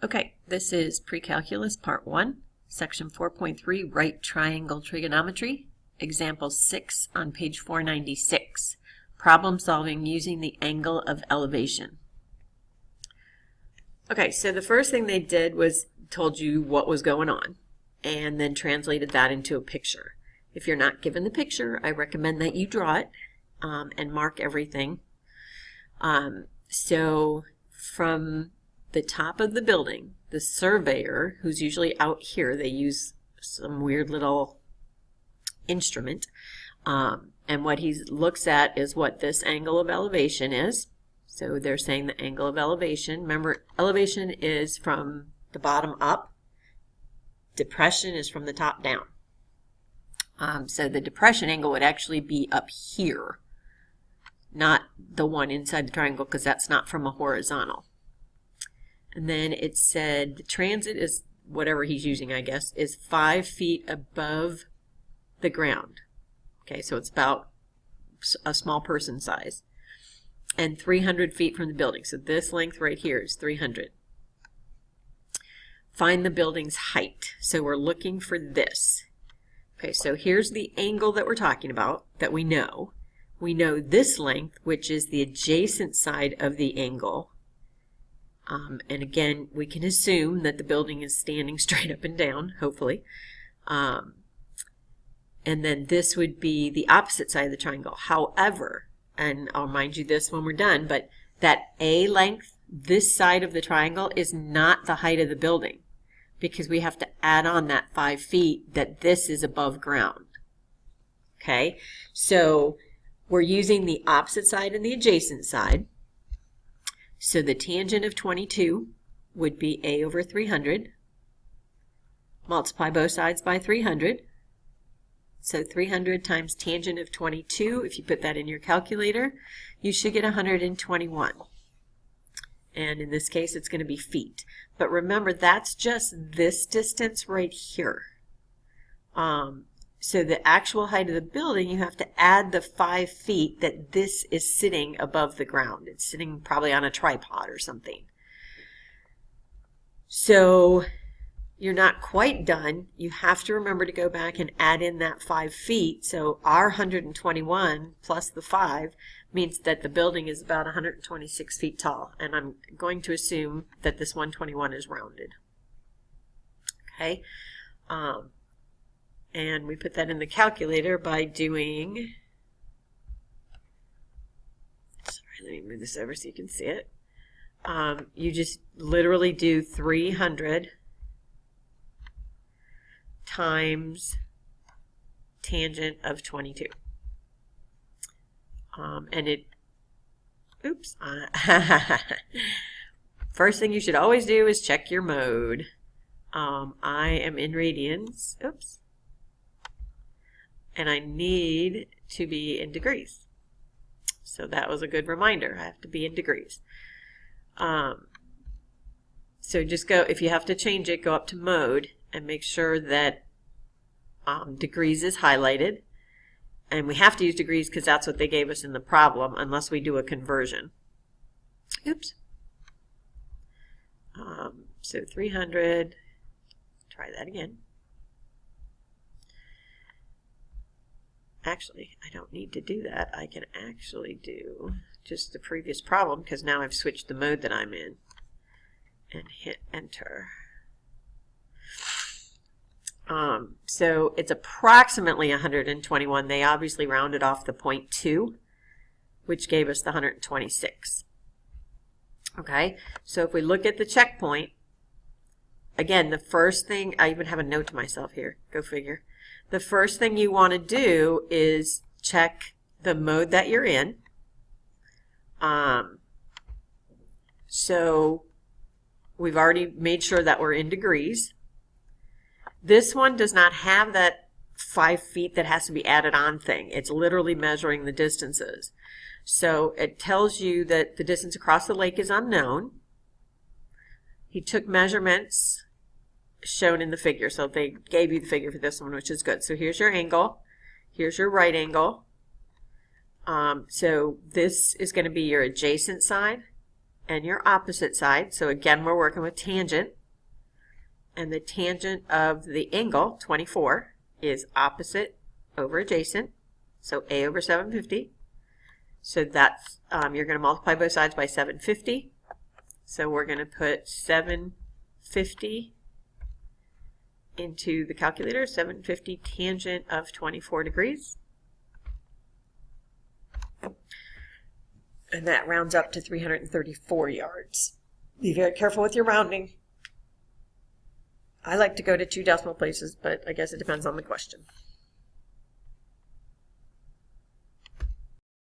Okay, this is Pre-Calculus Part 1, Section 4.3, Right Triangle Trigonometry, Example 6 on page 496, Problem Solving Using the Angle of Elevation. Okay, so the first thing they did was told you what was going on, and then translated that into a picture. If you're not given the picture, I recommend that you draw it and mark everything. So from the top of the building, the surveyor, who's usually out here, they use some weird little instrument, and what he looks at is what this angle of elevation is. So they're saying the angle of elevation. Remember, elevation is from the bottom up. Depression is from the top down. So the depression angle would actually be up here, not the one inside the triangle, because that's not from a horizontal. And then it said the transit is, whatever he's using, I guess, is 5 feet above the ground. Okay, so it's about a small person size. And 300 feet from the building. So this length right here is 300. Find the building's height. So we're looking for this. Okay, so here's the angle that we're talking about that we know. We know this length, which is the adjacent side of the angle. And again, we can assume that the building is standing straight up and down, hopefully. And then this would be the opposite side of the triangle. However, and I'll remind you this when we're done, but that A length, this side of the triangle, is not the height of the building, because we have to add on that 5 feet that this is above ground. Okay, so we're using the opposite side and the adjacent side. So the tangent of 22 would be A over 300. Multiply both sides by 300. So 300 times tangent of 22, if you put that in your calculator, you should get 121. And in this case, it's going to be feet. But remember, that's just this distance right here. So the actual height of the building, you have to add the 5 feet that this is sitting above the ground. It's sitting probably on a tripod or something. So you're not quite done. You have to remember to go back and add in that 5 feet. So our 121 plus the 5 means that the building is about 126 feet tall. And I'm going to assume that this 121 is rounded. Okay. And we put that in the calculator by doing, sorry, let me move this over so you can see it. You just literally do 300 times tangent of 22. And it, oops, first thing you should always do is check your mode. I am in radians, oops. And I need to be in degrees. So that was a good reminder. I have to be in degrees. So just go, if you have to change it, go up to mode and make sure that degrees is highlighted. And we have to use degrees because that's what they gave us in the problem, unless we do a conversion. Oops. So 300, try that again. Actually, I don't need to do that. I can actually do just the previous problem, because now I've switched the mode that I'm in, and hit enter. So it's approximately 121. They obviously rounded off the 0.2, which gave us the 126. Okay, so if we look at the checkpoint, again, the first thing, I even have a note to myself here, go figure. The first thing you want to do is check the mode that you're in. So we've already made sure that we're in degrees. This one does not have that 5 feet that has to be added on thing. It's literally measuring the distances. So it tells you that the distance across the lake is unknown. He took measurements shown in the figure. So they gave you the figure for this one, which is good. So here's your angle. Here's your right angle. So this is going to be your adjacent side, and your opposite side. So again, we're working with tangent. And the tangent of the angle, 24, is opposite over adjacent. So A over 750. So that's, you're going to multiply both sides by 750. So we're going to put 750 into the calculator, 750 tangent of 24 degrees. And that rounds up to 334 yards. Be very careful with your rounding. I like to go to 2 decimal places, but I guess it depends on the question.